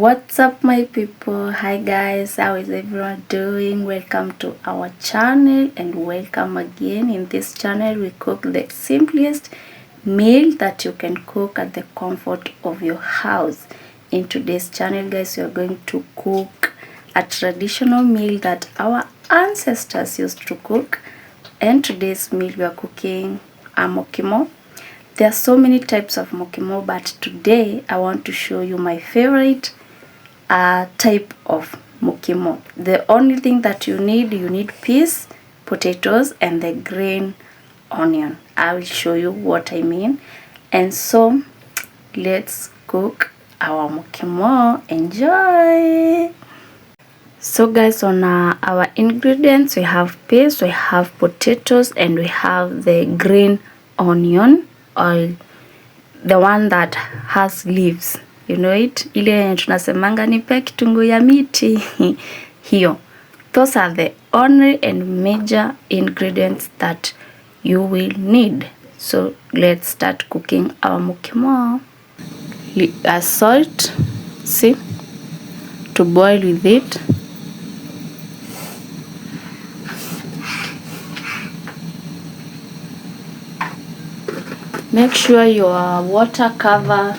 What's up my people? Hi guys, how is everyone doing? Welcome to our channel and welcome again. In this channel we cook the simplest meal that you can cook at the comfort of your house. In today's channel guys, we are going to cook a traditional meal that our ancestors used to cook, and today's meal we are cooking a mukimo. There are so many types of mukimo, but today I want to show you my favorite type of mukimo. The only thing that you need peas, potatoes, and the green onion. I will show you what I mean. And so let's cook our mukimo. Enjoy. So guys, on our ingredients, we have peas, we have potatoes, and we have the green onion, or the one that has leaves. You know it, ile tunasemanga nipe kitunguu ya miti hiyo. Those are the only and major ingredients that you will need. So let's start cooking our mukimo. Salt, see, to boil with it. Make sure your water covers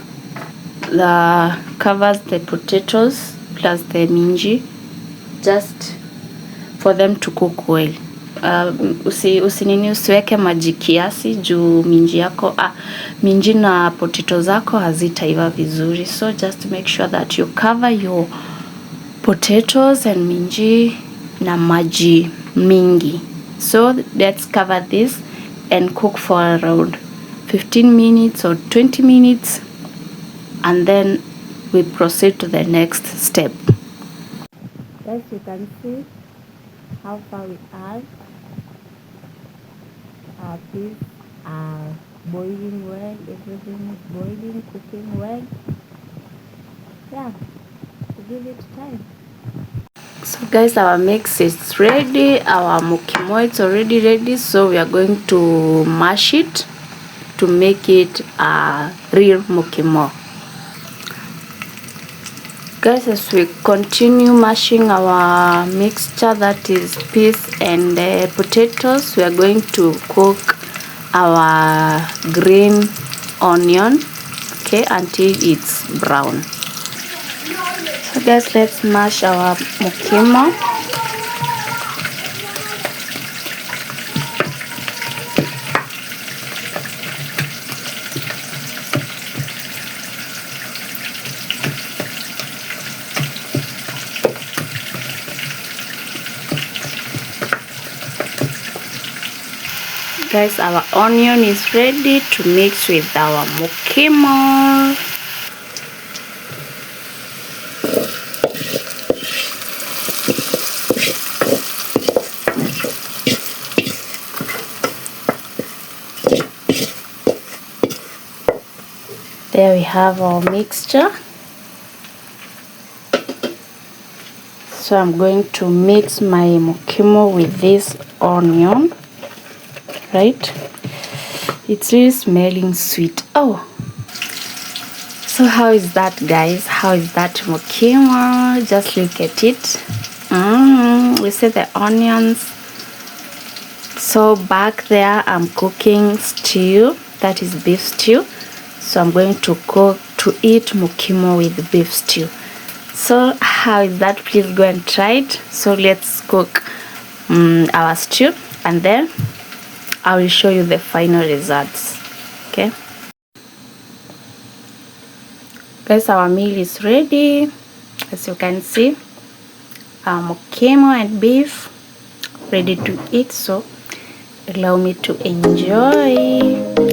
the potatoes plus the minji, just for them to cook well. Usiweke maji kiasi juu minji na potato zako hazitaiva vizuri. So just make sure that you cover your potatoes and minji na maji mingi. So let's cover this and cook for around 15 minutes or 20 minutes, and then we proceed to the next step. Guys, you can see how far we are. Our peas are boiling well, everything is boiling, cooking well. Yeah, to give it time. So guys, our mix is ready, our mukimo is already ready, so we are going to mash it to make it a real mukimo. Guys, as we continue mashing our mixture, that is peas and potatoes, we are going to cook our green onion, okay, until it's brown. So guys, let's mash our mukimo. Guys, our onion is ready to mix with our mukimo. There we have our mixture. So I'm going to mix my mukimo with this onion. Right, it's really smelling sweet. Oh, so how is that guys? How is that mukimo? Just look at it. We see the onions. So back there I'm cooking stew, that is beef stew. So I'm going to eat mukimo with beef stew. So how is that? Please go and try it. So let's cook our stew, and then I will show you the final results. Okay guys, our meal is ready. As you can see, our mukimo and beef ready to eat. So allow me to enjoy.